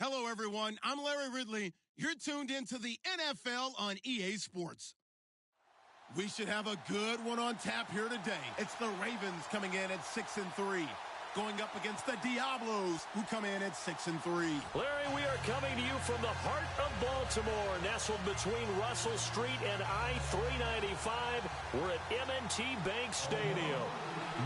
Hello, everyone. I'm Larry Ridley. You're tuned into the NFL on EA Sports. We should have a good one on tap here today. It's the Ravens coming in at 6-3, going up against the Diablos, who come in at 6-3. Larry, we are coming to you from the heart of Baltimore, nestled between Russell Street and I-395. We're at M&T Bank Stadium.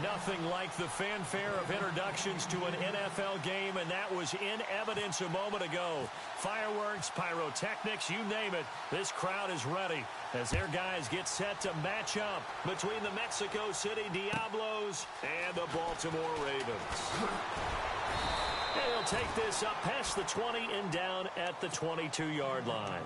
Nothing like the fanfare of introductions to an NFL game, and that was in evidence a moment ago. Fireworks, pyrotechnics, you name it. This crowd is ready as their guys get set to match up between the Mexico City Diablos and the Baltimore Ravens. And he'll take this up past the 20 and down at the 22-yard line.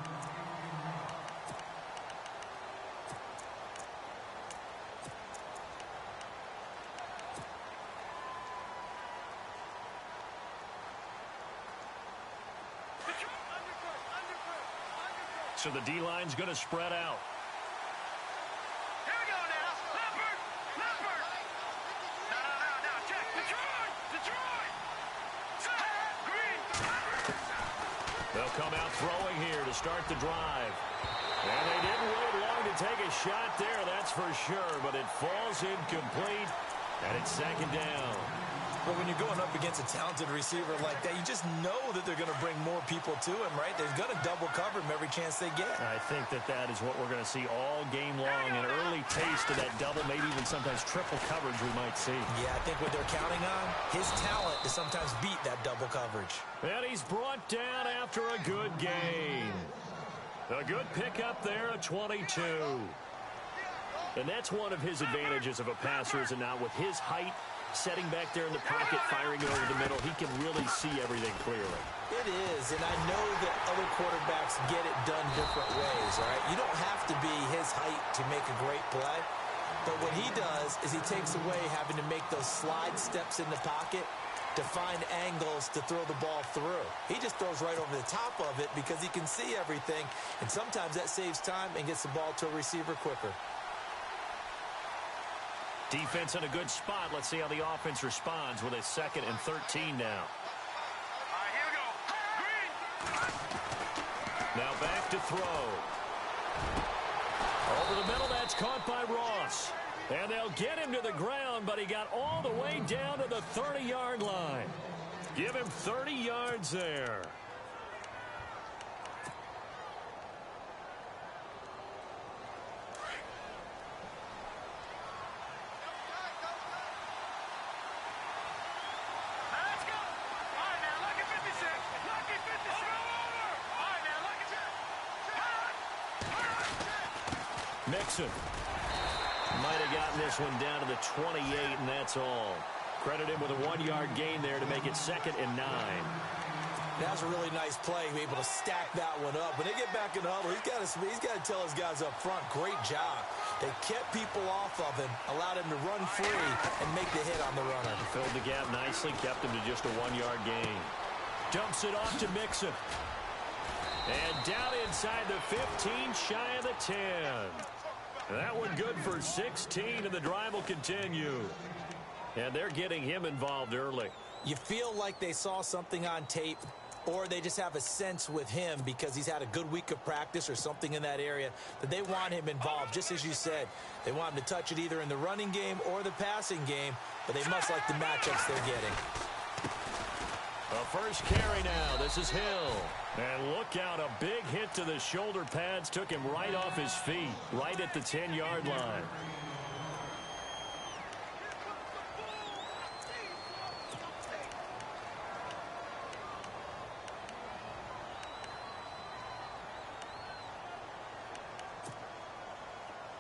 So the D-line's going to spread out. Here we go now. Leopard. No. Check. Detroit. Set. Green. They'll come out throwing here to start the drive. And they didn't wait long to take a shot there, that's for sure. But it falls incomplete, and it's second down. Well, when you're going up against a talented receiver like that, you just know that they're going to bring more people to him, right? They're going to double cover him every chance they get. I think that is what we're going to see all game long. An early taste of that double, maybe even sometimes triple coverage we might see. Yeah, I think what they're counting on, his talent to sometimes beat that double coverage. And he's brought down after a good gain. A good pickup there, a 22. And that's one of his advantages of a passer, is now with his height, setting back there in the pocket, firing it over the middle, he can really see everything clearly. It is, and I know that other quarterbacks get it done different ways, all right? You don't have to be his height to make a great play, but what he does is he takes away having to make those slide steps in the pocket to find angles to throw the ball through. He just throws right over the top of it because he can see everything, and sometimes that saves time and gets the ball to a receiver quicker. Defense in a good spot. Let's see how the offense responds with a 2nd and 13 now. All right, here we go. Green. Now back to throw. Over the middle, that's caught by Ross. And they'll get him to the ground, but he got all the way down to the 30-yard line. Give him 30 yards there. Mixon might have gotten this one down to the 28, and that's all. Credit him with a 1-yard gain there to make it 2nd and 9. That was a really nice play, able to stack that one up. When they get back in the huddle, he's got to tell his guys up front, great job. They kept people off of him, allowed him to run free and make the hit on the runner. Filled the gap nicely, kept him to just a 1-yard gain. Dumps it off to Mixon. And down inside the 15, shy of the 10. That one good for 16, and the drive will continue. And they're getting him involved early. You feel like they saw something on tape, or they just have a sense with him because he's had a good week of practice or something in that area that they want him involved. Just as you said, they want him to touch it either in the running game or the passing game, but they must like the matchups they're getting. A first carry now. This is Hill. And look out, a big hit to the shoulder pads. Took him right off his feet, right at the 10-yard line.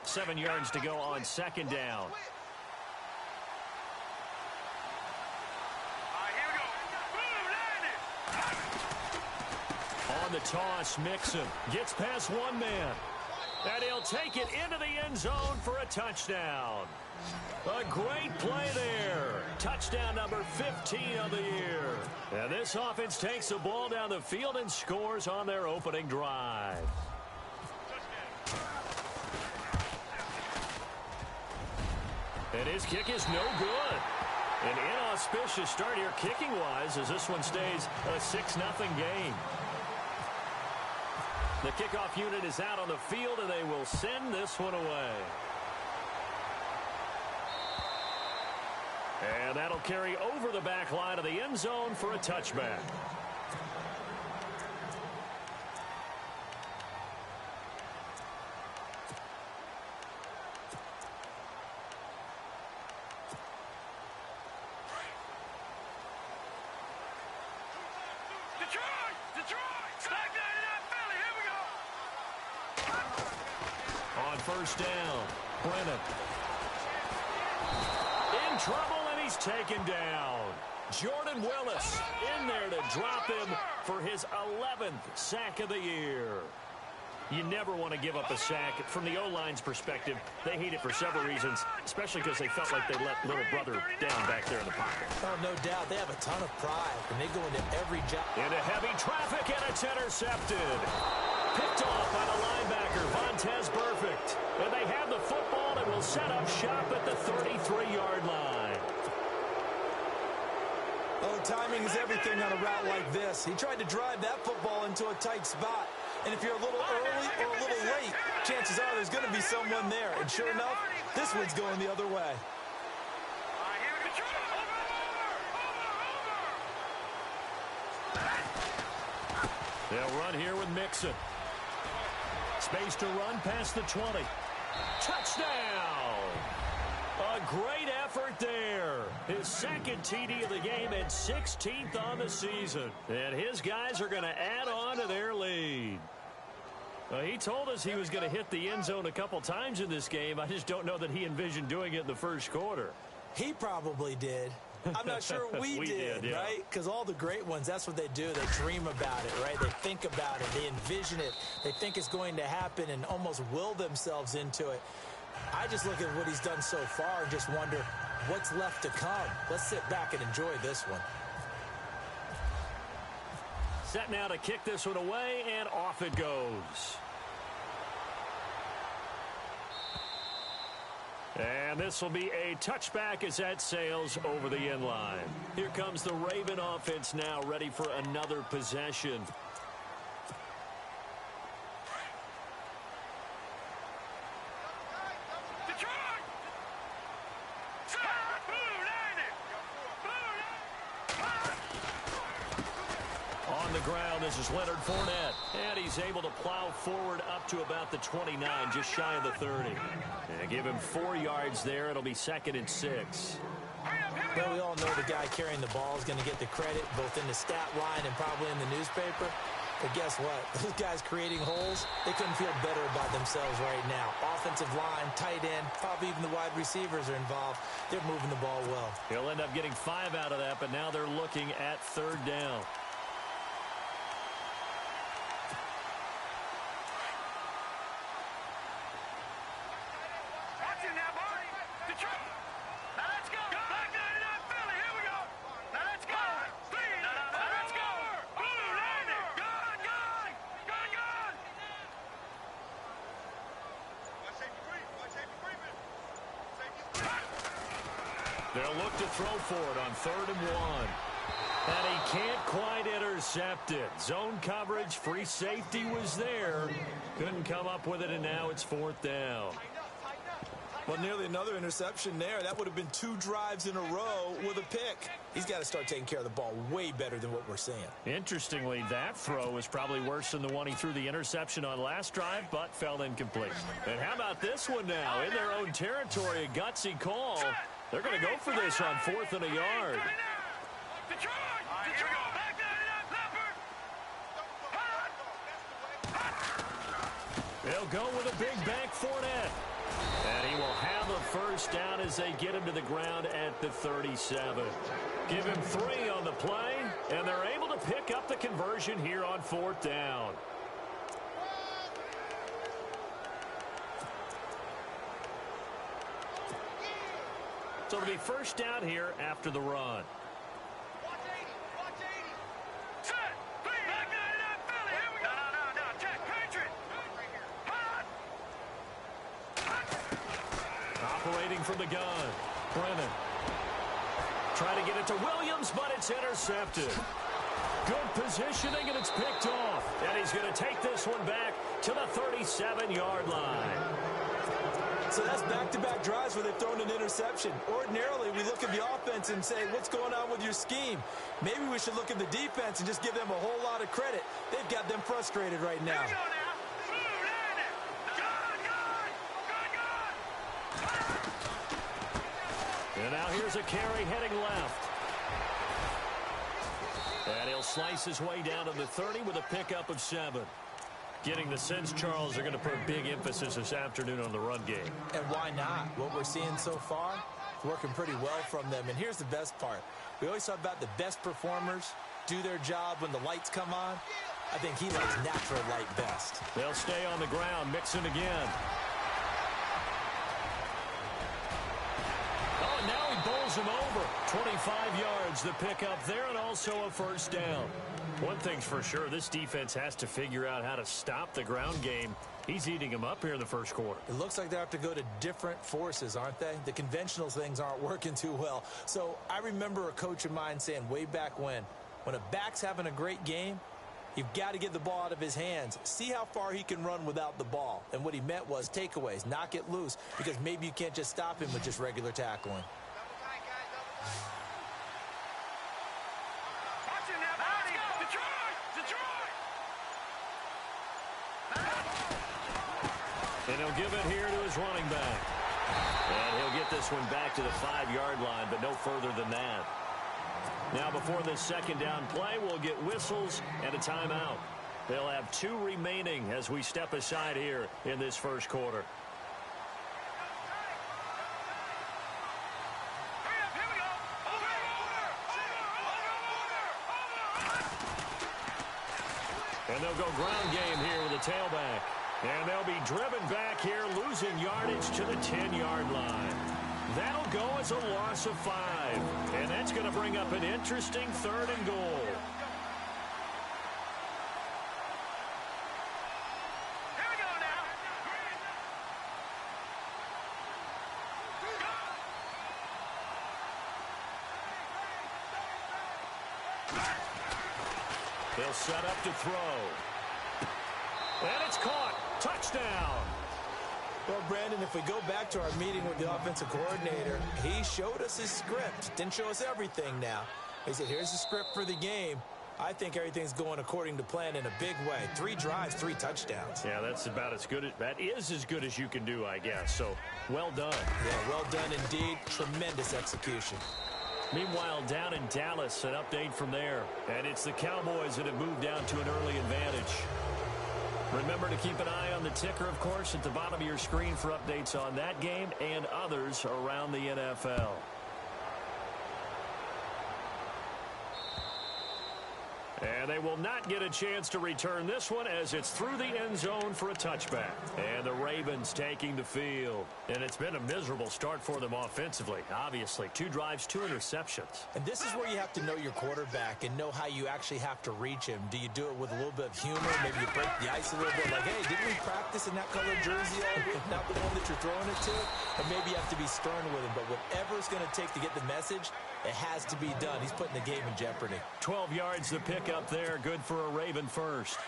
Seven yards to go on 2nd down. On the toss, Mixon gets past one man. And he'll take it into the end zone for a touchdown. A great play there. Touchdown number 15 of the year. And this offense takes the ball down the field and scores on their opening drive. And his kick is no good. An inauspicious start here kicking-wise as this one stays a 6-0 game. The kickoff unit is out on the field, and they will send this one away. And that'll carry over the back line of the end zone for a touchback. First down, Brennan. In trouble, and he's taken down. Jordan Willis in there to drop him for his 11th sack of the year. You never want to give up a sack. From the O-line's perspective, they hate it for several reasons, especially because they felt like they let little brother down back there in the pocket. Oh, no doubt. They have a ton of pride, and they go into every job. Into heavy traffic, and it's intercepted. Picked off by the linebacker, Vontaze Burfict. And they have the football and will set up shop at the 33-yard line. Oh, timing is everything on a route like this. He tried to drive that football into a tight spot. And if you're a little early or a little late, chances are there's going to be someone there. And sure enough, this one's going the other way. They'll run here with Mixon. Space to run past the 20. Touchdown! A great effort there. His second TD of the game and 16th on the season. And his guys are going to add on to their lead. He told us he was going to hit the end zone a couple times in this game. I just don't know that he envisioned doing it in the first quarter. He probably did. I'm not sure we did, yeah. Right? Because all the great ones, that's what they do. They dream about it, right? They think about it. They envision it. They think it's going to happen and almost will themselves into it. I just look at what he's done so far and just wonder what's left to come. Let's sit back and enjoy this one. Set now to kick this one away, and off it goes. And this will be a touchback as that sails over the end line. Here comes the Raven offense now, ready for another possession. On the ground, this is Leonard Fournette. And he's able to plow forward up to about the 29, just shy of the 30. And give him 4 yards there. It'll be 2nd and 6. Well, we all know the guy carrying the ball is going to get the credit, both in the stat line and probably in the newspaper. But guess what? Those guys creating holes, they couldn't feel better about themselves right now. Offensive line, tight end, probably even the wide receivers are involved. They're moving the ball well. He'll end up getting 5 out of that, but now they're looking at 3rd down. They'll look to throw for it on 3rd and 1. And he can't quite intercept it. Zone coverage, free safety was there. Couldn't come up with it, and now it's 4th down. Well, nearly another interception there. That would have been 2 drives in a row with a pick. He's got to start taking care of the ball way better than what we're seeing. Interestingly, that throw was probably worse than the one he threw the interception on last drive, but fell incomplete. And how about this one now? In their own territory, a gutsy call. They're going to go for this on 4th and a yard. They'll go with a big bank Fournette. And he will have a first down as they get him to the ground at the 37. Give him 3 on the play, and they're able to pick up the conversion here on 4th down. So it'll be first down here after the run. Operating from the gun, Brennan. Trying to get it to Williams, but it's intercepted. Good positioning, and it's picked off. And he's going to take this one back to the 37-yard line. So that's back-to-back drives where they've thrown an interception. Ordinarily, we look at the offense and say, what's going on with your scheme? Maybe we should look at the defense and just give them a whole lot of credit. They've got them frustrated right now. And now here's a carry heading left. And he'll slice his way down to the 30 with a pickup of 7. Getting the sense, Charles, they're going to put a big emphasis this afternoon on the run game. And why not? What we're seeing so far is working pretty well from them. And here's the best part. We always talk about the best performers do their job when the lights come on. I think he likes natural light best. They'll stay on the ground, mixing again. Oh, now he bowls him over. 25 yards, the pickup there, and also a first down. One thing's for sure, this defense has to figure out how to stop the ground game. He's eating them up here in the first quarter. It looks like they have to go to different forces, aren't they? The conventional things aren't working too well. So I remember a coach of mine saying way back when a back's having a great game, you've got to get the ball out of his hands. See how far he can run without the ball. And what he meant was takeaways, knock it loose, because maybe you can't just stop him with just regular tackling. And he'll give it here to his running back. And he'll get this one back to the 5-yard line, but no further than that. Now before this second down play, we'll get whistles and a timeout. They'll have 2 remaining as we step aside here in this first quarter. And they'll go ground game here with a tailback. And they'll be driven back here, losing yardage to the 10-yard line. That'll go as a loss of 5. And that's going to bring up an interesting 3rd and goal. Here we go now. They'll set up to throw. And it's caught. Touchdown. Well, Brandon, if we go back to our meeting with the offensive coordinator, he showed us his script. Didn't show us everything now. He said, here's the script for the game. I think everything's going according to plan in a big way. 3 drives, 3 touchdowns. Yeah, that's about as good. That is as good as you can do, I guess. So, well done. Yeah, well done indeed. Tremendous execution. Meanwhile, down in Dallas, an update from there. And it's the Cowboys that have moved down to an early advantage. Remember to keep an eye on the ticker, of course, at the bottom of your screen for updates on that game and others around the NFL. And they will not get a chance to return this one as it's through the end zone for a touchback. And the Ravens taking the field. And it's been a miserable start for them offensively, obviously. 2 drives, 2 interceptions. And this is where you have to know your quarterback and know how you actually have to reach him. Do you do it with a little bit of humor? Maybe you break the ice a little bit. Like, hey, didn't we practice in that colored jersey all week? Not the one that you're throwing it to? And maybe you have to be stern with him. But whatever it's going to take to get the message, it has to be done. He's putting the game in jeopardy. 12 yards to pick up there. Good for a Raven first.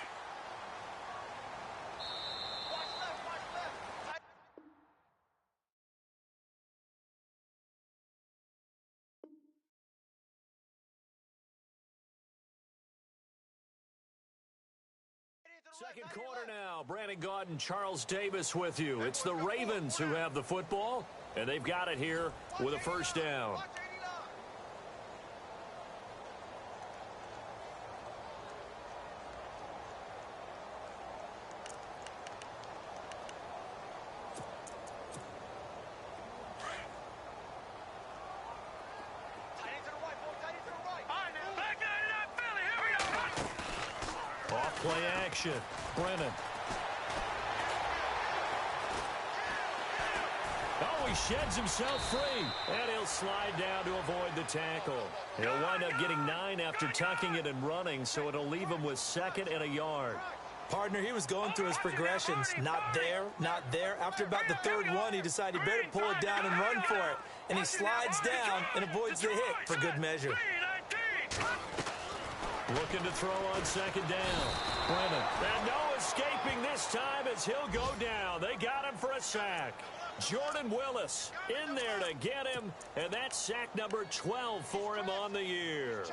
Second quarter now. Brandon Gaudin, Charles Davis with you. It's the Ravens who have the football, and they've got it here with a first down. Play action. Brennan. Oh, he sheds himself free. And he'll slide down to avoid the tackle. He'll wind up getting 9 after tucking it and running, so it'll leave him with 2nd and a yard. Partner, he was going through his progressions. Not there, not there. After about the third one, he decided he better pull it down and run for it. And he slides down and avoids the hit for good measure. Looking to throw on second down. Brennan. And no escaping this time as he'll go down. They got him for a sack. Jordan Willis in there to get him, and that's sack number 12 for him on the year.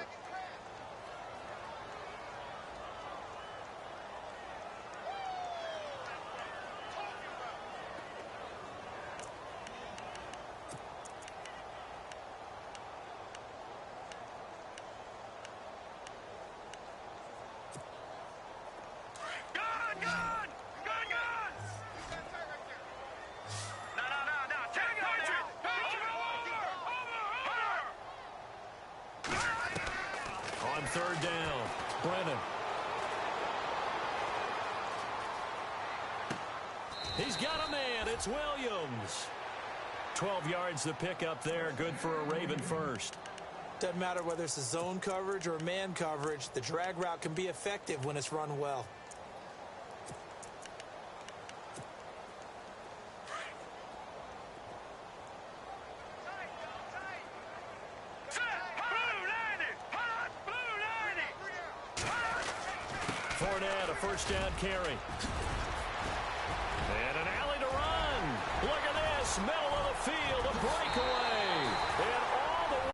Third down, Brennan. He's got a man. It's Williams. 12 yards to pick up there. Good for a Raven first. Doesn't matter whether it's a zone coverage or man coverage. The drag route can be effective when it's run well. First down carry. And an alley to run. Look at this. Middle of the field. A breakaway. And all the way.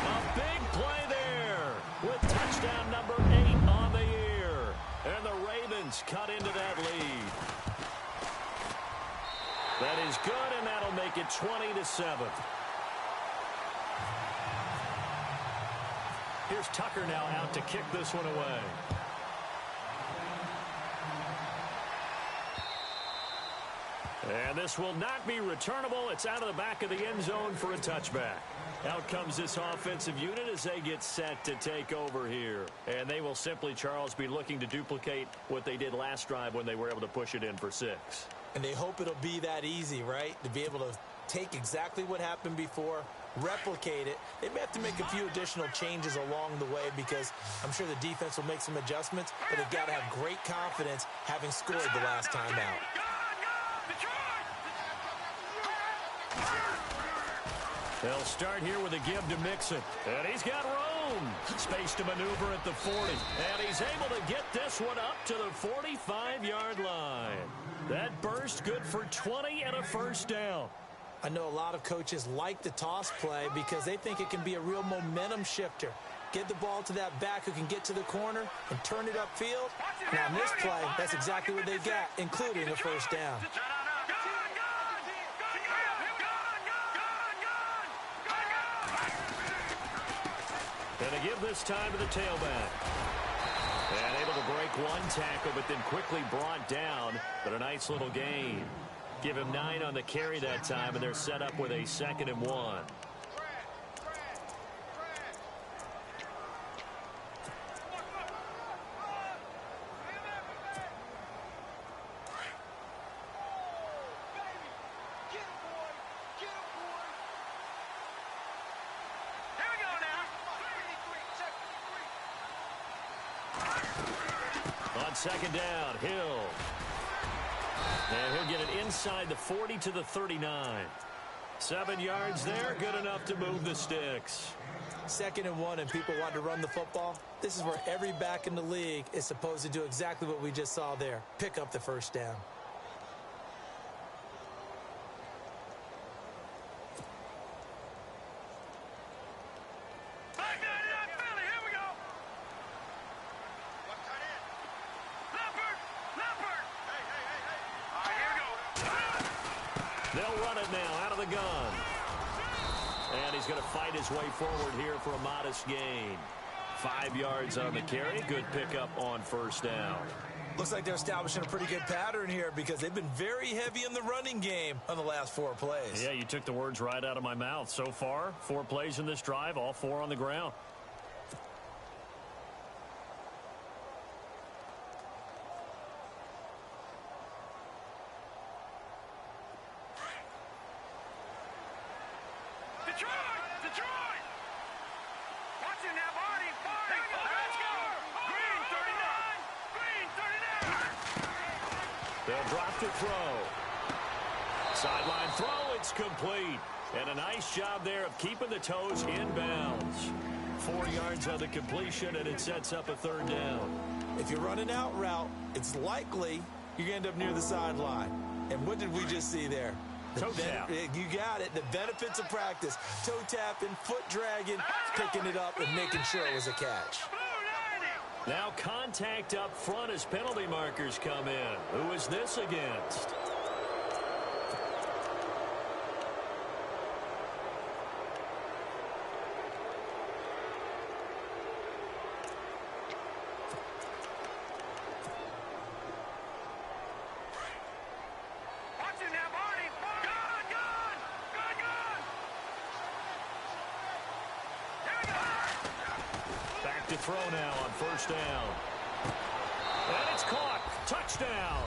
A big play there with touchdown number 8 on the year. And the Ravens cut into that lead. That is good, and that'll make it 20-7. Here's Tucker now out to kick this one away. And this will not be returnable. It's out of the back of the end zone for a touchback. Out comes this offensive unit as they get set to take over here. And they will simply, Charles, be looking to duplicate what they did last drive when they were able to push it in for 6. And they hope it'll be that easy, right? To be able to take exactly what happened before, replicate it. They may have to make a few additional changes along the way because I'm sure the defense will make some adjustments, but they've got to have great confidence having scored the last time out. They'll start here with a give to Mixon. And he's got room. Space to maneuver at the 40. And he's able to get this one up to the 45-yard line. That burst good for 20 and a first down. I know a lot of coaches like the toss play because they think it can be a real momentum shifter. Get the ball to that back who can get to the corner and turn it upfield. Now, in this play, that's exactly what they got, including a first down. And a give this time to the tailback. And able to break one tackle, but then quickly brought down. But a nice little gain. Give him 9 on the carry that time, and they're set up with a 2nd and 1. On second down, Hill. And he'll get it inside the 40 to the 39. 7 yards there, good enough to move the sticks. 2nd and 1, and people want to run the football. This is where every back in the league is supposed to do exactly what we just saw there. Pick up the first down. They'll run it now out of the gun. And he's going to fight his way forward here for a modest gain. 5 yards on the carry. Good pickup on first down. Looks like they're establishing a pretty good pattern here because they've been very heavy in the running game on the last 4 plays. Yeah, you took the words right out of my mouth. So far, 4 plays in this drive, all 4 on the ground. Detroit! Watch it now, Barney! They'll drop to throw. Sideline throw, it's complete. And a nice job there of keeping the toes in bounds. 4 yards on the completion, and it sets up a third down. If you're running out route, it's likely you're going to end up near the sideline. And what did we just see there? Toe tap. You got it. The benefits of practice. Toe tapping, foot dragging, picking it up, and making sure it was a catch. Now contact up front as penalty markers come in. Who is this against? To throw now on first down. And it's caught. Touchdown.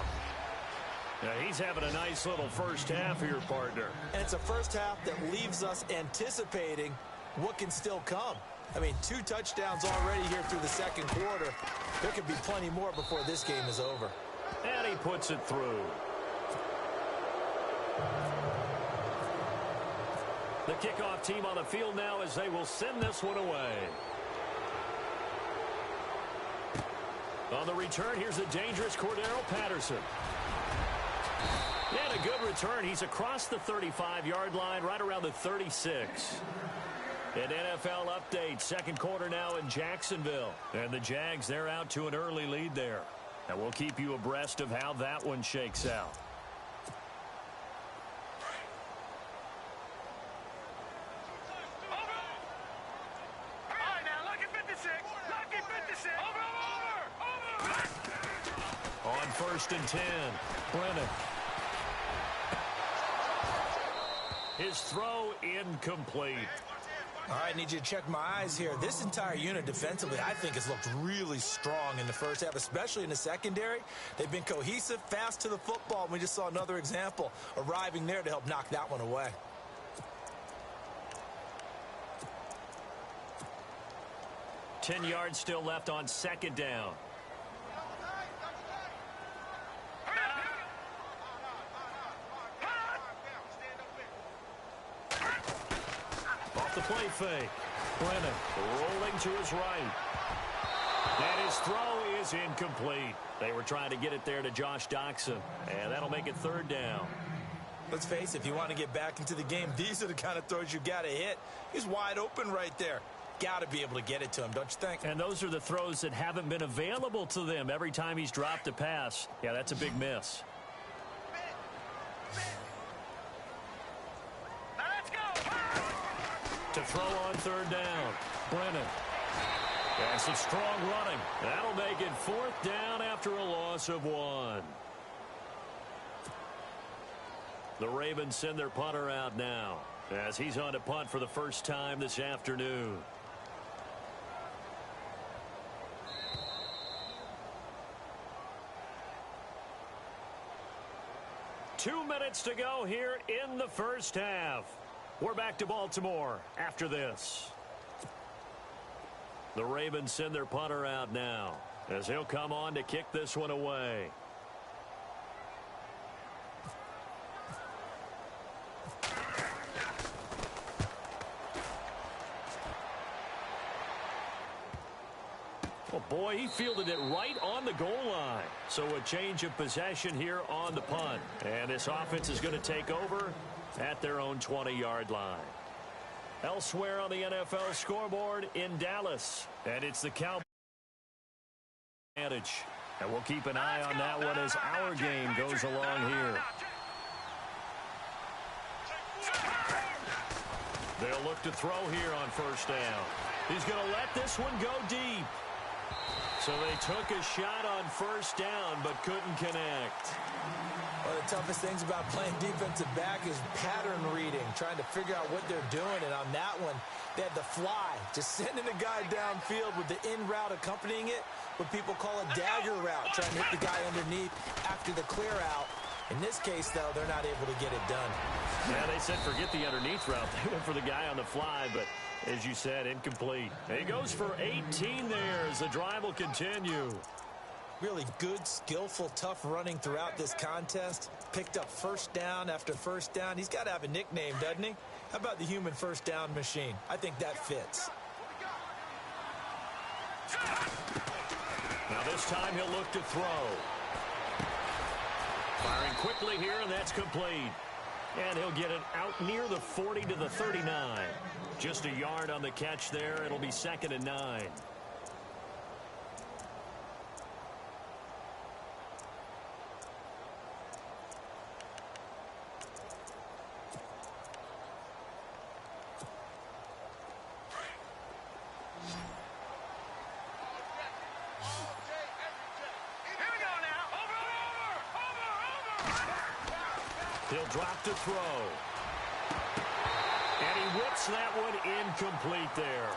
Now he's having a nice little first half here, partner. And it's a first half that leaves us anticipating what can still come. I mean, 2 touchdowns already here through the second quarter. There could be plenty more before this game is over. And he puts it through. The kickoff team on the field now as they will send this one away. On the return, here's a dangerous Cordero Patterson. And a good return. He's across the 35-yard line, right around the 36. An NFL update. Second quarter now in Jacksonville. And the Jags, they're out to an early lead there. And we'll keep you abreast of how that one shakes out. On first and 10, Brennan. His throw incomplete. All right, I need you to check my eyes here. This entire unit defensively, I think, has looked really strong in the first half, especially in the secondary. They've been cohesive, fast to the football. We just saw another example arriving there to help knock that one away. Ten yards still left on second down. Off the play fake. Brennan rolling to his right. And his throw is incomplete. They were trying to get it there to Josh Doxson. And that'll make it third down. Let's face it, if you want to get back into the game, these are the kind of throws you got to hit. He's wide open right there. Got to be able to get it to him, don't you think? And those are the throws that haven't been available to them every time he's dropped a pass. Yeah, that's a big miss. Let's go. To throw on third down, Brennan. And some strong running. That'll make it fourth down after a loss of 1. The Ravens send their punter out now as he's on to punt for the first time this afternoon. Two minutes to go here in the first half. We're back to Baltimore after this. The Ravens send their punter out now as he'll come on to kick this one away. Oh, boy, he fielded it right on the goal line. So a change of possession here on the punt. And this offense is going to take over at their own 20-yard line. Elsewhere on the NFL scoreboard in Dallas. And it's the Cowboys advantage. And we'll keep an eye on that one as our game goes along here. They'll look to throw here on first down. He's going to let this one go deep. So they took a shot on first down but couldn't connect. One of the toughest things about playing defensive back is pattern reading, trying to figure out what they're doing. And on that one, they had the fly, just sending a guy downfield with the in route accompanying it, what people call a dagger route, trying to hit the guy underneath after the clear out. In this case, though, they're not able to get it done. Yeah, they said forget the underneath route. They went for the guy on the fly, but as you said, incomplete. He goes for 18 there as the drive will continue. Really good, skillful, tough running throughout this contest. Picked up first down after first down. He's got to have a nickname, doesn't he? How about the human first down machine? I think that fits. Now this time he'll look to throw. Firing quickly here, and that's complete. And he'll get it out near the 40 to the 39. Just a yard on the catch there. It'll be 2nd and 9. He'll drop to throw. And he whips that one incomplete there.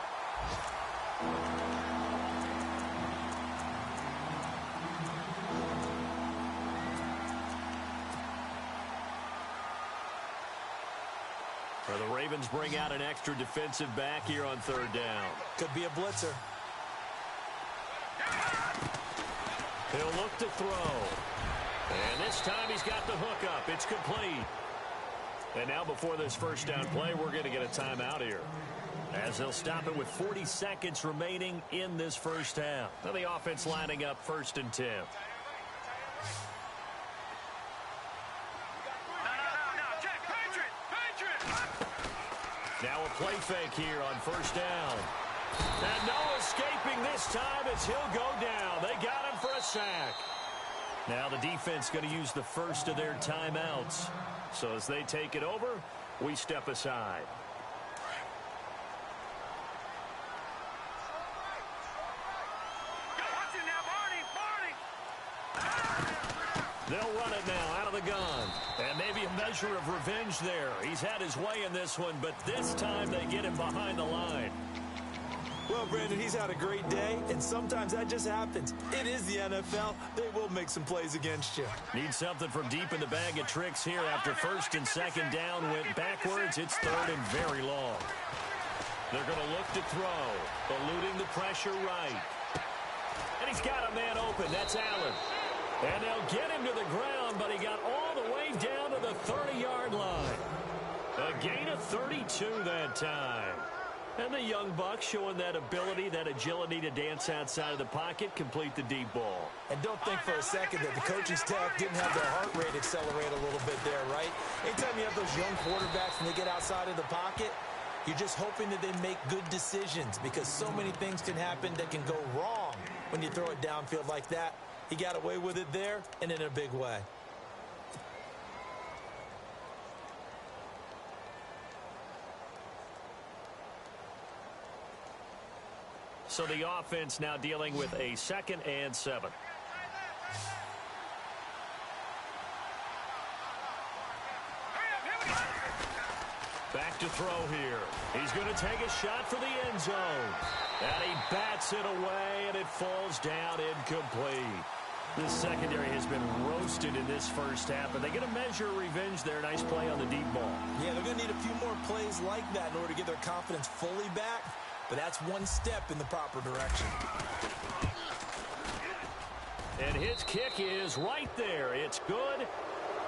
Well, the Ravens bring out an extra defensive back here on 3rd down. Could be a blitzer. He'll look to throw. And this time he's got the hook up. It's complete. And now before this first down play, we're going to get a timeout here, as they'll stop it with 40 seconds remaining in this first half. Now the offense lining up 1st and 10. Now a play fake here on 1st down. And no escaping this time as he'll go down. They got him for a sack. Now the defense going to use the first of their timeouts. So as they take it over, we step aside. They'll run it now out of the gun. And maybe a measure of revenge there. He's had his way in this one, but this time they get him behind the line. Well, Brandon, he's had a great day, and sometimes that just happens. It is the NFL. They will make some plays against you. Need something from deep in the bag of tricks here after 1st and 2nd down went backwards. It's 3rd and very long. They're going to look to throw, eluding the pressure right. And he's got a man open. That's Allen. And they'll get him to the ground, but he got all the way down to the 30-yard line. A gain of 32 that time. And the young buck showing that ability, that agility to dance outside of the pocket, complete the deep ball. And don't think for a second that the coaching staff didn't have their heart rate accelerate a little bit there, right? Anytime you have those young quarterbacks and they get outside of the pocket, you're just hoping that they make good decisions, because so many things can happen that can go wrong when you throw it downfield like that. He got away with it there and in a big way. So the offense now dealing with a 2nd and 7. Back to throw here. He's going to take a shot for the end zone. And he bats it away, and it falls down incomplete. This secondary has been roasted in this first half, but they get a measure of revenge there. Nice play on the deep ball. Yeah, they're going to need a few more plays like that in order to get their confidence fully back. But that's one step in the proper direction. And his kick is right there. It's good.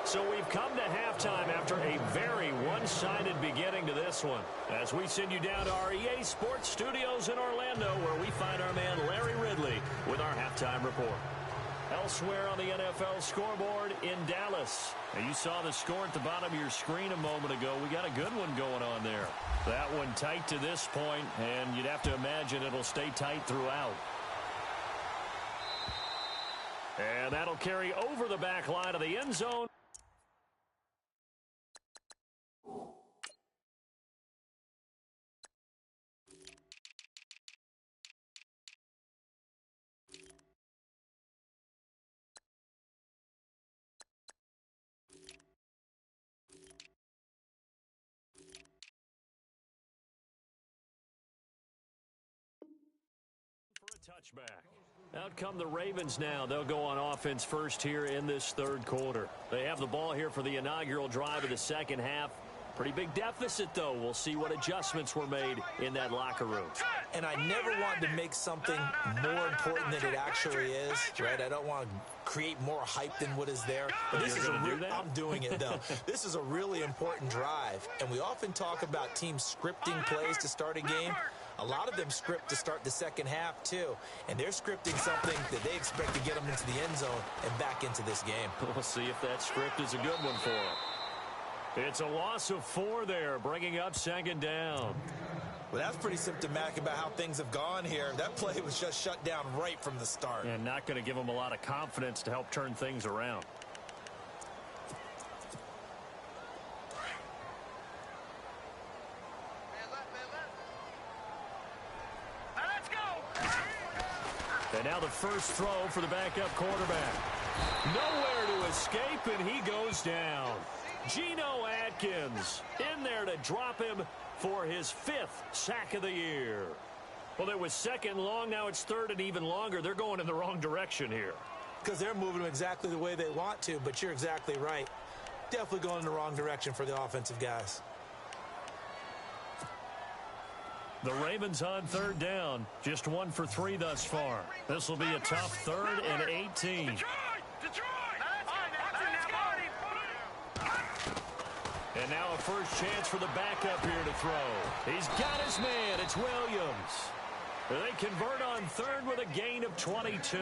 So we've come to halftime after a very one-sided beginning to this one, as we send you down to our EA Sports Studios in Orlando, where we find our man Larry Ridley with our halftime report. Elsewhere on the NFL scoreboard in Dallas. Now, you saw the score at the bottom of your screen a moment ago. We got a good one going on there. That one tight to this point, and you'd have to imagine it'll stay tight throughout. And that'll carry over the back line of the end zone. Touchback. Out come the Ravens now. They'll go on offense first here in this third quarter. They have the ball here for the inaugural drive of the second half. Pretty big deficit, though. We'll see what adjustments were made in that locker room. And I never want to make something more important than it actually is, right? I don't want to create more hype than what is there. But this is I'm doing it, though. This is a really important drive. And we often talk about teams scripting plays to start a game. A lot of them script to start the second half, too. And they're scripting something that they expect to get them into the end zone and back into this game. We'll see if that script is a good one for them. It's a loss of 4 there, bringing up second down. Well, that's pretty symptomatic about how things have gone here. That play was just shut down right from the start. And not going to give them a lot of confidence to help turn things around. Let's go. And now the first throw for the backup quarterback. Nowhere to escape, and he goes down. Geno Atkins in there to drop him for his 5th sack of the year. Well, it was second long. Now it's third and even longer. They're going in the wrong direction here. Because they're moving them exactly the way they want to, but you're exactly right. Definitely going in the wrong direction for the offensive guys. The Ravens on third down. Just 1 for 3 thus far. This will be a tough 3rd and 18. Detroit! And now a first chance for the backup here to throw. He's got his man. It's Williams. They convert on 3rd with a gain of 22.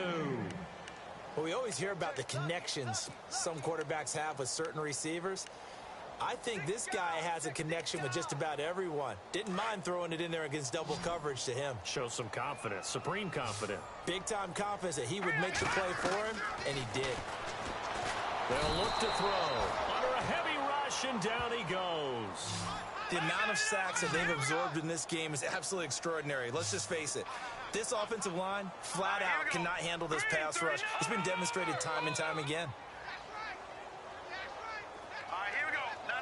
Well, we always hear about the connections some quarterbacks have with certain receivers. I think this guy has a connection with just about everyone. Didn't mind throwing it in there against double coverage to him. Shows some confidence, supreme confidence. Big-time confidence that he would make the play for him, and he did. They'll look to throw. Under a heavy rush, and down he goes. The amount of sacks that they've absorbed in this game is absolutely extraordinary. Let's just face it. This offensive line, flat out, cannot handle this pass rush. It's been demonstrated time and time again. All right, here we go. No.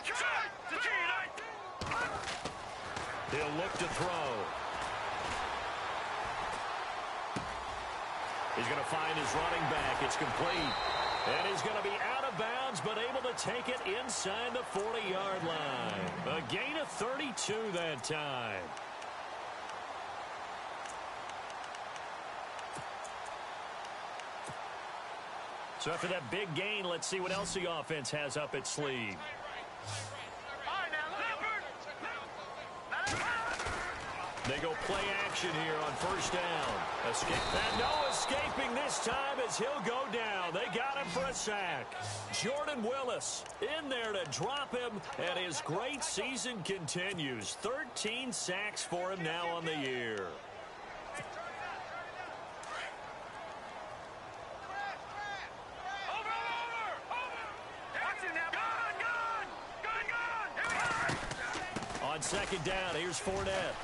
Detroit! He'll look to throw. He's going to find his running back. It's complete. And he's going to be out of bounds, but able to take it inside the 40-yard line. A gain of 32 that time. So after that big gain, let's see what else the offense has up its sleeve. They go play action here on first down. Escape. And no escaping this time as he'll go down. They got him for a sack. Jordan Willis in there to drop him, and his great season continues. 13 sacks for him now on the year. On second down, here's Fournette.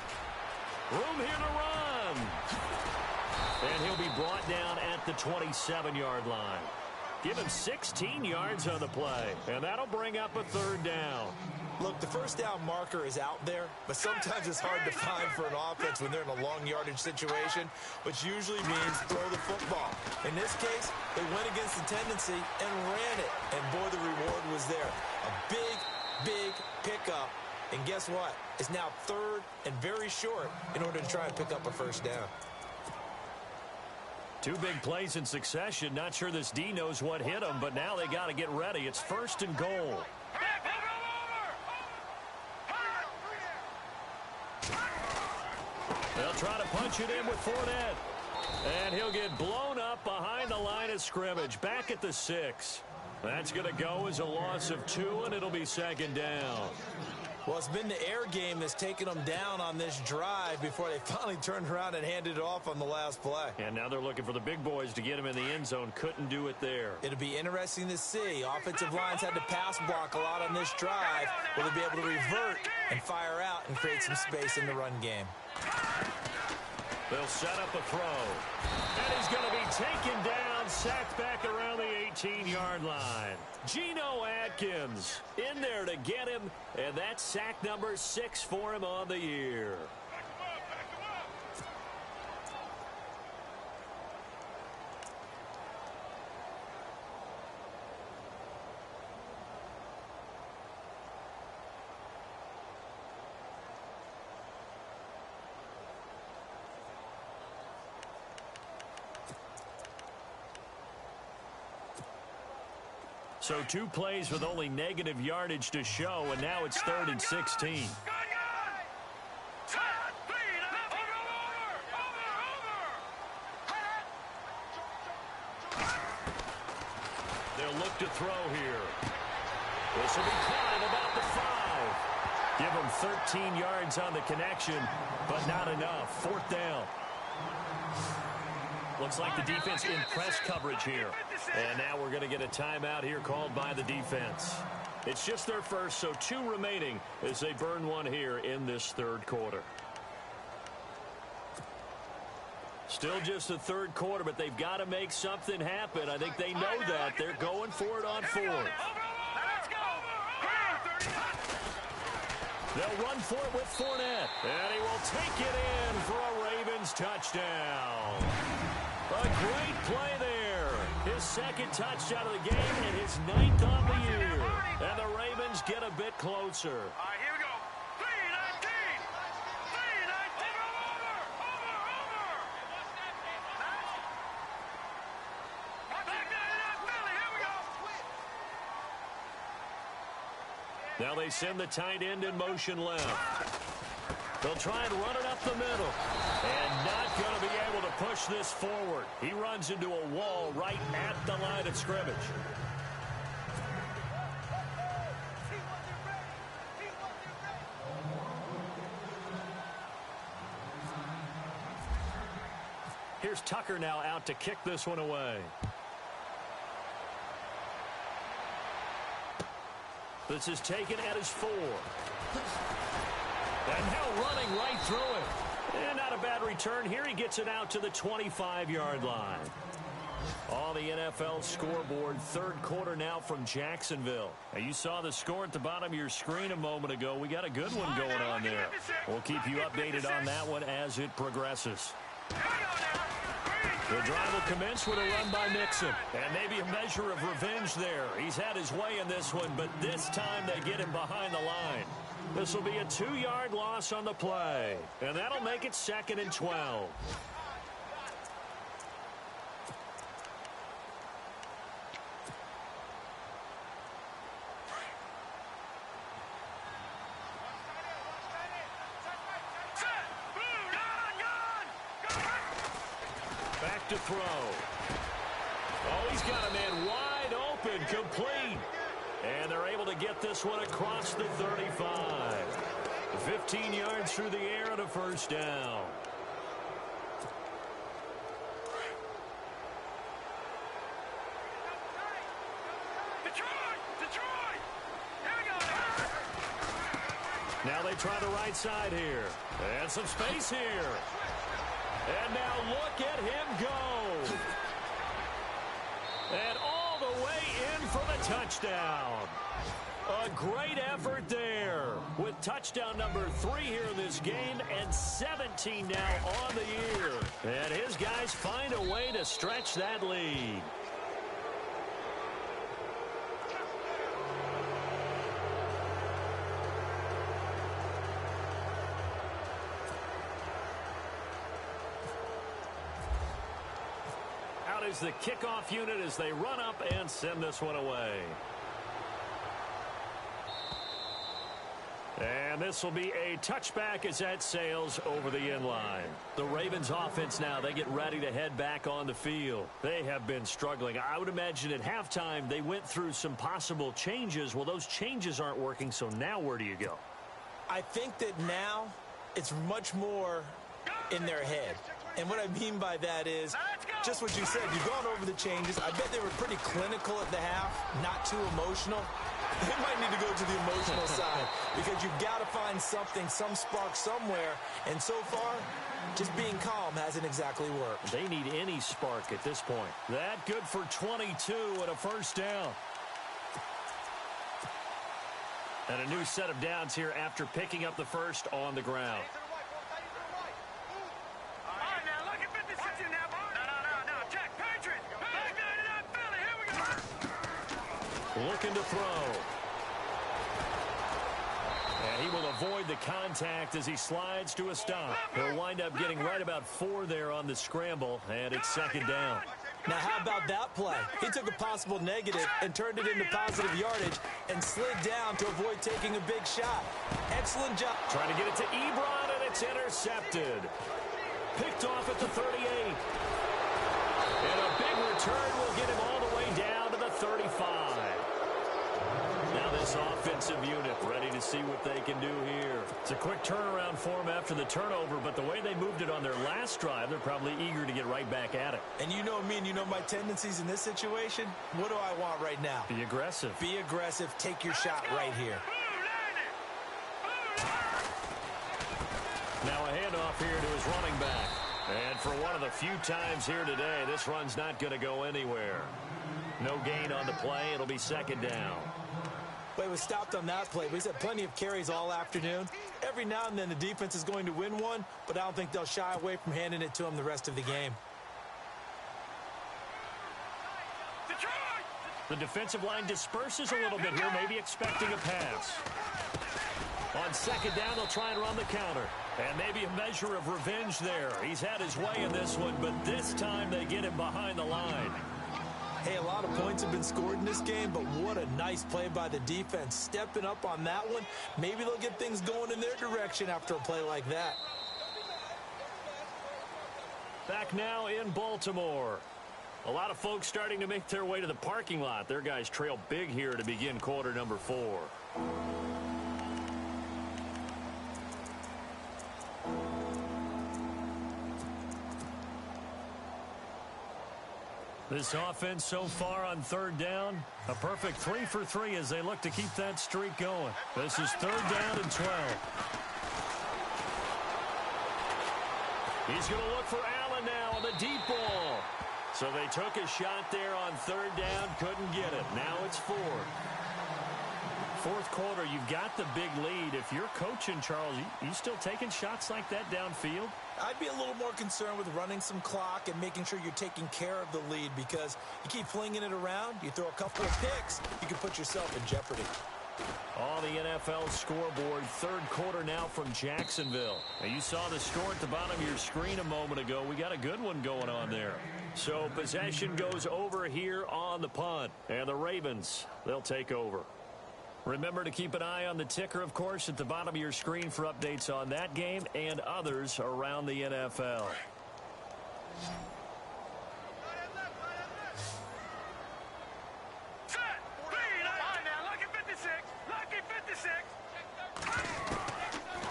Room here to run. And he'll be brought down at the 27-yard line. Give him 16 yards on the play, and that'll bring up a third down. Look, the first down marker is out there, but sometimes it's hard to find for an offense when they're in a long yardage situation, which usually means throw the football. In this case, they went against the tendency and ran it, and boy, the reward was there. A big pickup. And guess what? It's now third and very short in order to try and pick up a first down. 2 big plays in succession. Not sure this D knows what hit him, but now they got to get ready. It's first and goal. They'll try to punch it in with Fournette. And he'll get blown up behind the line of scrimmage. Back at the 6. That's going to go as a loss of 2, and it'll be second down. Well, it's been the air game that's taken them down on this drive before they finally turned around and handed it off on the last play. And now they're looking for the big boys to get him in the end zone. Couldn't do it there. It'll be interesting to see. Offensive lines had to pass block a lot on this drive. Will they be able to revert and fire out and create some space in the run game? They'll set up a throw. And he's going to be taken down, sacked back around the 18-yard line. Geno Atkins in there to get him, and that's sack number 6 for him on the year. So 2 plays with only negative yardage to show, and now it's 3rd and 16. They'll look to throw here. This will be caught at about the 5. Give them 13 yards on the connection, but not enough. 4th down. Looks like the defense in press coverage here. And now we're going to get a timeout here called by the defense. It's just their first, so 2 remaining as they burn one here in this 3rd quarter. Still just the 3rd quarter, but they've got to make something happen. I think they know that. They're going for it on 4th. They'll run for it with Fournette. And he will take it in for a Ravens touchdown. A great play there. His 2nd touchdown of the game and his 9th on the year. And the Ravens get a bit closer. All right, here we go. 3-19. 3-19. Over. Now they send the tight end in motion left. They'll try and run it up the middle. And not going to be able to push this forward. He runs into a wall right at the line of scrimmage. Here's Tucker now out to kick this one away. This is taken at his 4. And now running right through it. And not a bad return. Here he gets it out to the 25-yard line. On the NFL scoreboard, 3rd quarter now from Jacksonville. Now you saw the score at the bottom of your screen a moment ago. We got a good one going on there. We'll keep you updated on that one as it progresses. The drive will commence with a run by Mixon. And maybe a measure of revenge there. He's had his way in this one, but this time they get him behind the line. This will be a 2-yard loss on the play. And that'll make it 2nd and 12. Back to throw. Oh, he's got a man wide open, complete. And they're able to get this one across the 35. 15 yards through the air and a 1st down. Detroit! Here we go. Now they try the right side here. And some space here. And now look at him go. And all the way in for the touchdown. A great effort there with touchdown number 3 here in this game and 17 now on the year. And his guys find a way to stretch that lead. Out is the kickoff unit as they run up and send this one away. And this will be a touchback as that sails over the end line. The Ravens offense now, they get ready to head back on the field. They have been struggling. I would imagine at halftime they went through some possible changes. Well, those changes aren't working, so now where do you go? I think that now it's much more in their head. And what I mean by that is just what you said. You've gone over the changes. I bet they were pretty clinical at the half, not too emotional. They might need to go to the emotional side because you've got to find something, some spark somewhere. And so far, just being calm hasn't exactly worked. They need any spark at this point. That good for 22 and a 1st down. And a new set of downs here after picking up the 1st on the ground. Looking to throw. And he will avoid the contact as he slides to a stop. He'll wind up getting right about 4 there on the scramble, and it's 2nd down. Now, how about that play? He took a possible negative and turned it into positive yardage and slid down to avoid taking a big shot. Excellent job. Trying to get it to Ebron, and it's intercepted. Picked off at the 38. And a big return will get him all the way down to the 35. Now this offensive unit ready to see what they can do here. It's a quick turnaround for them after the turnover, but the way they moved it on their last drive, they're probably eager to get right back at it. And you know me and you know my tendencies in this situation. What do I want right now? Be aggressive. Be aggressive. Take your shot right here. Now a handoff here to his running back. And for one of the few times here today, this run's not going to go anywhere. No gain on the play. It'll be second down. Well, he was stopped on that play, but he's had plenty of carries all afternoon. Every now and then the defense is going to win one, but I don't think they'll shy away from handing it to him the rest of the game. The defensive line disperses a little bit here, maybe expecting a pass. On second down, they'll try and run the counter. And maybe a measure of revenge there. He's had his way in this one, but this time they get him behind the line. Hey, a lot of points have been scored in this game, but what a nice play by the defense. Stepping up on that one, maybe they'll get things going in their direction after a play like that. Back now in Baltimore. A lot of folks starting to make their way to the parking lot. Their guys trail big here to begin quarter number 4. This offense so far on third down, a perfect 3 for 3 as they look to keep that streak going. This is third down and 12. He's going to look for Allen now on the deep ball. So they took a shot there on third down, couldn't get it. Now it's 4. Fourth quarter, you've got the big lead. If you're coaching, Charles, you still taking shots like that downfield? I'd be a little more concerned with running some clock and making sure you're taking care of the lead, because you keep flinging it around, you throw a couple of picks, you can put yourself in jeopardy. On the NFL scoreboard, third quarter now from Jacksonville. Now you saw the score at the bottom of your screen a moment ago. We got a good one going on there. So possession goes over here on the punt, and the Ravens, they'll take over. Remember to keep an eye on the ticker, of course, at the bottom of your screen for updates on that game and others around the NFL.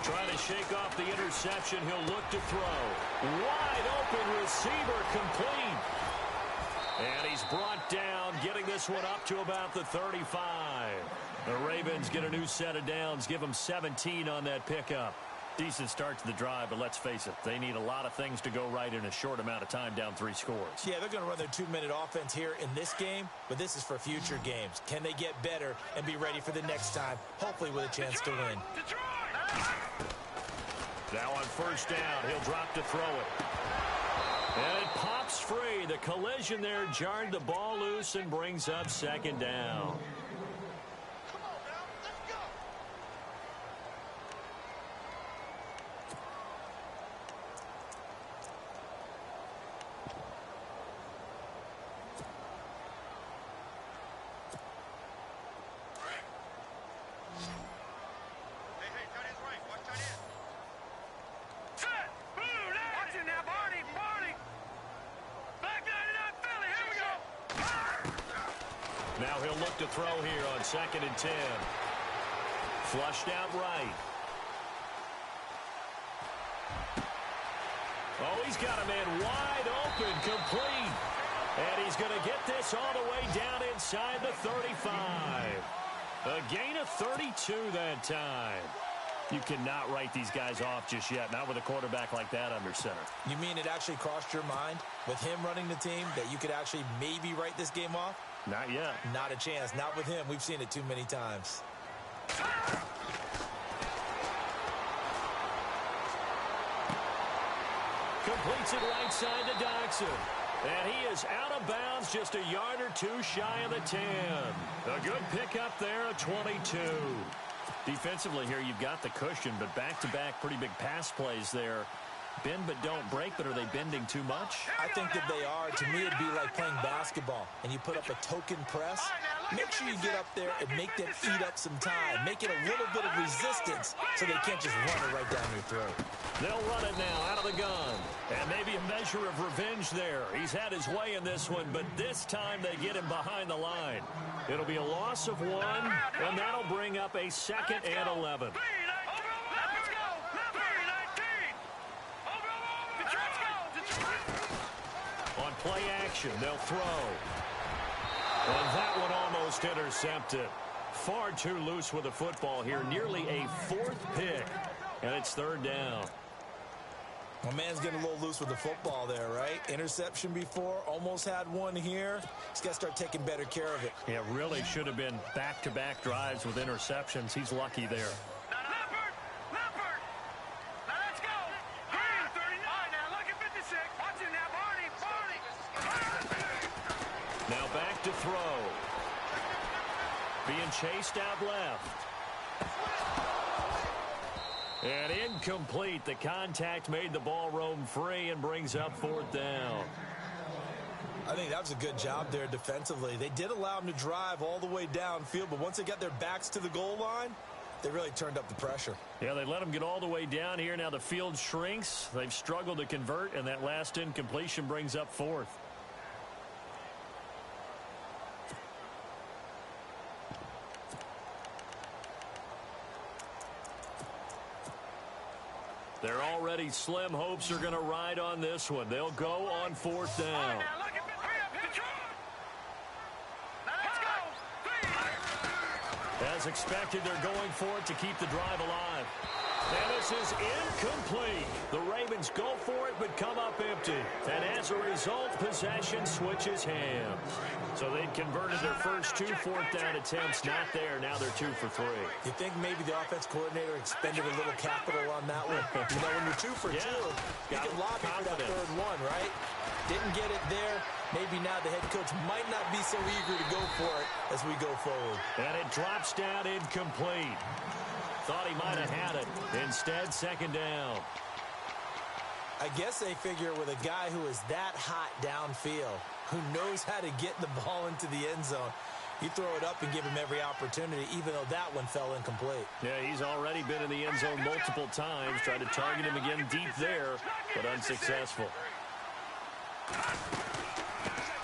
Trying to shake off the interception. He'll look to throw. Wide open receiver, complete. And he's brought down, getting this one up to about the 35. The Ravens get a new set of downs, give them 17 on that pickup. Decent start to the drive, but let's face it, they need a lot of things to go right in a short amount of time, down 3 scores. Yeah, they're going to run their 2-minute offense here in this game, but this is for future games. Can they get better and be ready for the next time, hopefully with a chance to win? Now on first down, he'll drop to throw it. And it pops free. The collision there jarred the ball loose and brings up second down. Now he'll look to throw here on 2nd and 10. Flushed out right. Oh, he's got a man wide open, complete. And he's going to get this all the way down inside the 35. A gain of 32 that time. You cannot write these guys off just yet, not with a quarterback like that under center. You mean it actually crossed your mind with him running the team that you could actually maybe write this game off? Not yet. Not a chance. Not with him. We've seen it too many times. Completes it right side to Dodson. And he is out of bounds, just a yard or two shy of the 10. A good pickup there, a 22. Defensively here, you've got the cushion, but back-to-back pretty big pass plays there. Bend but don't break, but are they bending too much? I think that they are. To me, it'd be like playing basketball, and you put up a token press. Make sure you get up there and make them eat up some time. Make it a little bit of resistance so they can't just run it right down your throat. They'll run it now out of the gun. And maybe a measure of revenge there. He's had his way in this one, but this time they get him behind the line. It'll be a loss of 1, and that'll bring up a 2nd and 11. On play action, they'll throw. And that one almost intercepted. Far too loose with the football here. Nearly a 4th pick. And it's 3rd down. My man's getting a little loose with the football there, right? Interception before, almost had one here. He's got to start taking better care of it. Yeah, really should have been back-to-back drives with interceptions. He's lucky there. Now back to throw. Being chased out left. And incomplete. The contact made the ball roam free and brings up 4th down. I think that was a good job there defensively. They did allow them to drive all the way downfield, but once they got their backs to the goal line, they really turned up the pressure. Yeah, they let them get all the way down here. Now the field shrinks. They've struggled to convert, and that last incompletion brings up 4th. They're already slim hopes are going to ride on this one. They'll go on 4th down. As expected, they're going for it to keep the drive alive. And this is incomplete. The Ravens go for it, but come up empty. And as a result, possession switches hands. So they'd converted their first 2 4th down attempts. Not there. Now they're 2 for 3. You think maybe the offense coordinator expended a little capital on that one? You know, when you're 2 for 2, you can lobby for that 3rd one, right? Didn't get it there. Maybe now the head coach might not be so eager to go for it as we go forward. And it drops down incomplete. Thought he might have had it. Instead, 2nd down. I guess they figure with a guy who is that hot downfield, who knows how to get the ball into the end zone, you throw it up and give him every opportunity, even though that one fell incomplete. Yeah, he's already been in the end zone multiple times. Tried to target him again deep there, but unsuccessful.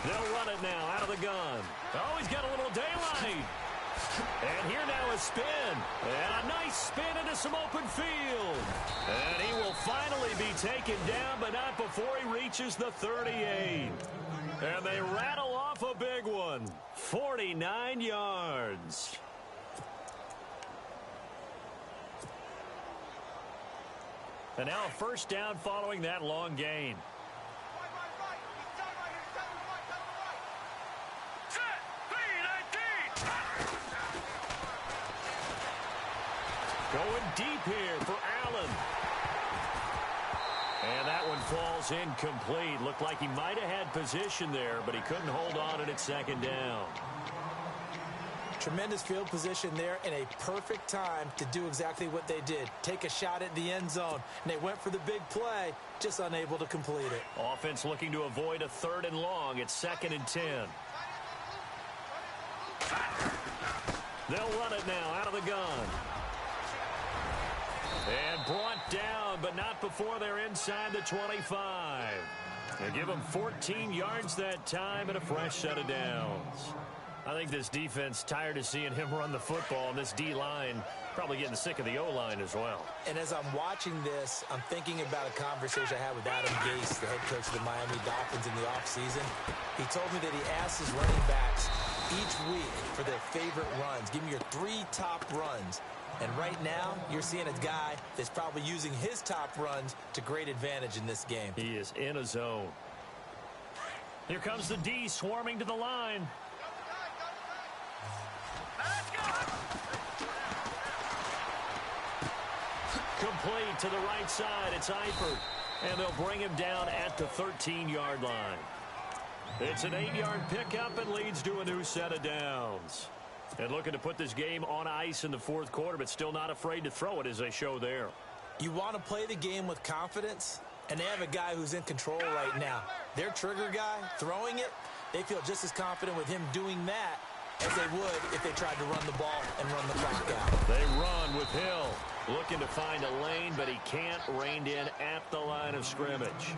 They'll run it now out of the gun. Oh, he's got a little daylight. And here now a spin. And a nice spin into some open field. And he will finally be taken down, but not before he reaches the 38. And they rattle off a big one. 49 yards. And now a 1st down following that long gain. Going deep here for Allen. And that one falls incomplete. Looked like he might have had position there, but he couldn't hold on and it's 2nd down. Tremendous field position there and a perfect time to do exactly what they did. Take a shot at the end zone. And they went for the big play, just unable to complete it. Offense looking to avoid a 3rd and long. It's 2nd and 10. They'll run it now out of the gun. And brought down, but not before they're inside the 25. They give them 14 yards that time and a fresh set of downs. I think this defense tired of seeing him run the football, and this D-line probably getting sick of the O-line as well. And as I'm watching this, I'm thinking about a conversation I had with Adam Gase, the head coach of the Miami Dolphins in the offseason. He told me that he asked his running backs each week for their favorite runs. Give me your 3 top runs. And right now, you're seeing a guy that's probably using his top runs to great advantage in this game. He is in a zone. Here comes the D swarming to the line. Complete to the right side. It's Eifert. And they'll bring him down at the 13-yard line. It's an 8-yard pickup and leads to a new set of downs. And looking to put this game on ice in the 4th quarter, but still not afraid to throw it as they show there. You want to play the game with confidence? And they have a guy who's in control right now. Their trigger guy, throwing it, they feel just as confident with him doing that as they would if they tried to run the ball and run the clock out. They run with Hill. Looking to find a lane, but he can't. Reined in at the line of scrimmage.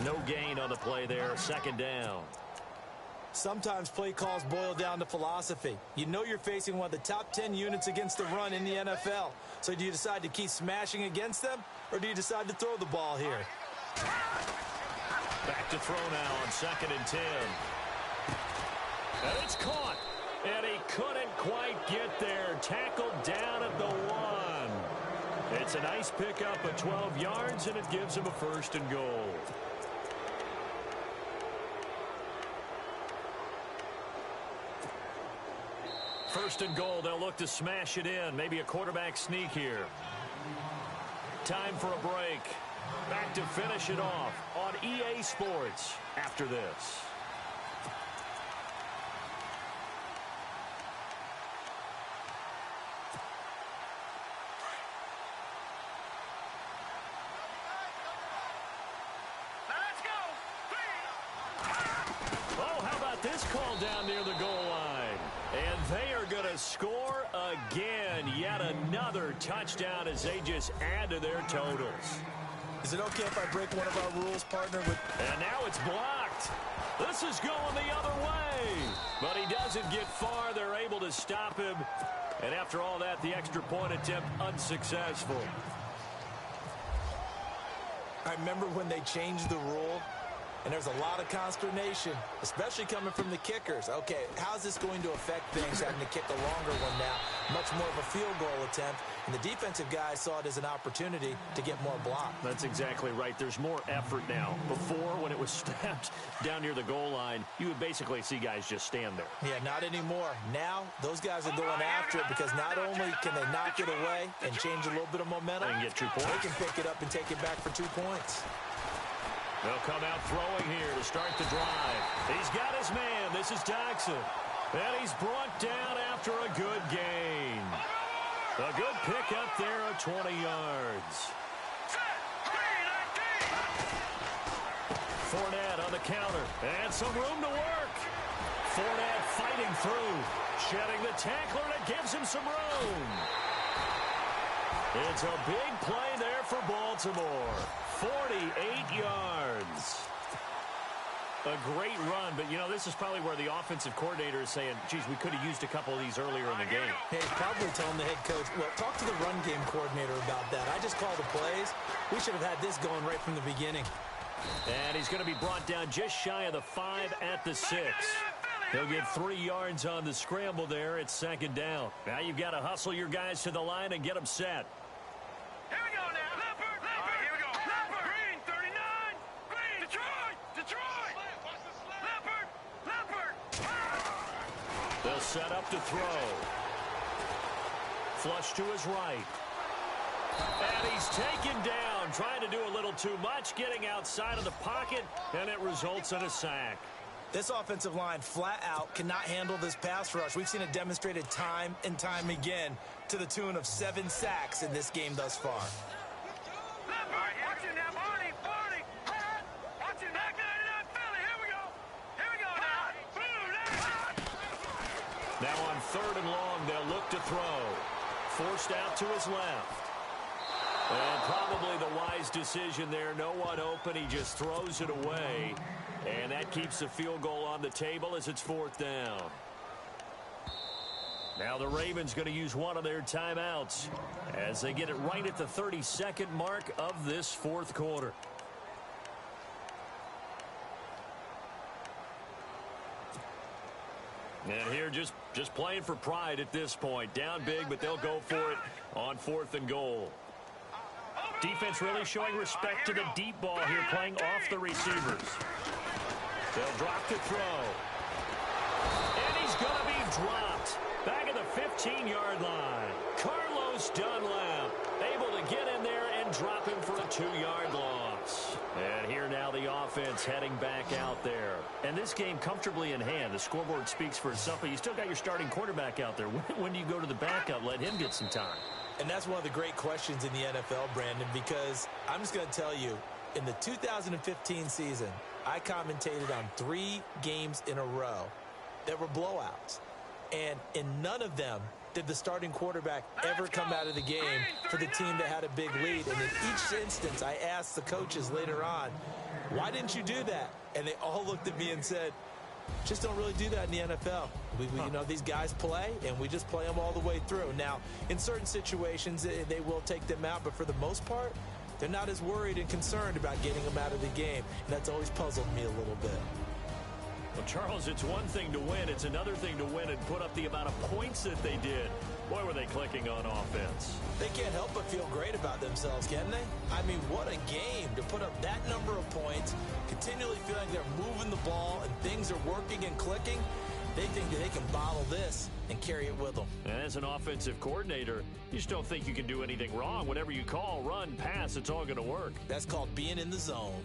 No gain on the play there. Second down. Sometimes play calls boil down to philosophy. You know you're facing one of the top 10 units against the run in the NFL. So do you decide to keep smashing against them, or do you decide to throw the ball here? Back to throw now on 2nd and 10. And it's caught. And he couldn't quite get there. Tackled down at the 1. It's a nice pickup of 12 yards, and it gives him a 1st and goal. First and goal, they'll look to smash it in. Maybe a quarterback sneak here. Time for a break. Back to finish it off on EA Sports after this. Let's go. Oh, how about this call down near the goal line? And they are going to score again. Yet another touchdown as they just add to their totals. Is it okay if I break one of our rules, partner? And now it's blocked. This is going the other way. But he doesn't get far. They're able to stop him. And after all that, the extra point attempt unsuccessful. I remember when they changed the rule, and there's a lot of consternation, especially coming from the kickers. Okay, how's this going to affect things, having to kick a longer one now? Much more of a field goal attempt, and the defensive guys saw it as an opportunity to get more block. That's exactly right. There's more effort now. Before, when it was snapped down near the goal line, you would basically see guys just stand there. Yeah, not anymore. Now, those guys are going after it because not only can they knock it away and change a little bit of momentum, and get 2 points. They can pick it up and take it back for 2 points. They'll come out throwing here to start the drive. He's got his man. This is Jackson. And he's brought down after a good gain. A good pickup there of 20 yards. Fournette on the counter. And some room to work. Fournette fighting through. Shedding the tackler, and it gives him some room. It's a big play there for Baltimore. 48 yards. A great run, but, you know, this is probably where the offensive coordinator is saying, geez, we could have used a couple of these earlier in the game. Hey, he's probably telling the head coach, well, talk to the run game coordinator about that. I just called the plays. We should have had this going right from the beginning. And he's going to be brought down just shy of the 5 at the 6. He'll get 3 yards on the scramble there. It's 2nd down. Now you've got to hustle your guys to the line and get them set. Here we go now. Leopard. All right, here we go. Leopard. Green, 39. Green. Detroit. Leopard. They'll set up to throw. Flush to his right. And he's taken down, trying to do a little too much, getting outside of the pocket, and it results in a sack. This offensive line flat out cannot handle this pass rush. We've seen it demonstrated time and time again to the tune of 7 sacks in this game thus far. Watching now, Barney. Watching back 99 Philly. Here we go. Now on 3rd and long, they'll look to throw. Forced out to his left. And probably the wise decision there. No one open. He just throws it away. And that keeps the field goal on the table as it's 4th down. Now the Ravens going to use one of their timeouts as they get it right at the 32nd mark of this 4th quarter. And here just playing for pride at this point. Down big, but they'll go for it on 4th and goal. Defense really showing respect to the deep ball here, playing off the receivers. They'll drop to throw. And he's going to be dropped. Back at the 15-yard line. Carlos Dunlap able to get in there and drop him for a 2-yard loss. And here now the offense heading back out there. And this game comfortably in hand. The scoreboard speaks for itself, but you still got your starting quarterback out there. When do you go to the backup? Let him get some time. And that's one of the great questions in the NFL, Brandon, because I'm just going to tell you, In the 2015 season, I commentated on 3 games in a row that were blowouts. And in none of them did the starting quarterback ever come out of the game for the team that had a big lead. And in each instance, I asked the coaches later on, why didn't you do that? And they all looked at me and said, just don't really do that in the NFL. You know, these guys play, and we just play them all the way through. Now, in certain situations, they will take them out, but for the most part, they're not as worried and concerned about getting them out of the game. And that's always puzzled me a little bit. Well, Charles, it's one thing to win. It's another thing to win and put up the amount of points that they did. Boy, were they clicking on offense. They can't help but feel great about themselves, can they? I mean, what a game to put up that number of points, continually feeling they're moving the ball and things are working and clicking. They think that they can bottle this and carry it with them. And as an offensive coordinator, you just don't think you can do anything wrong. Whatever you call, run, pass, it's all going to work. That's called being in the zone.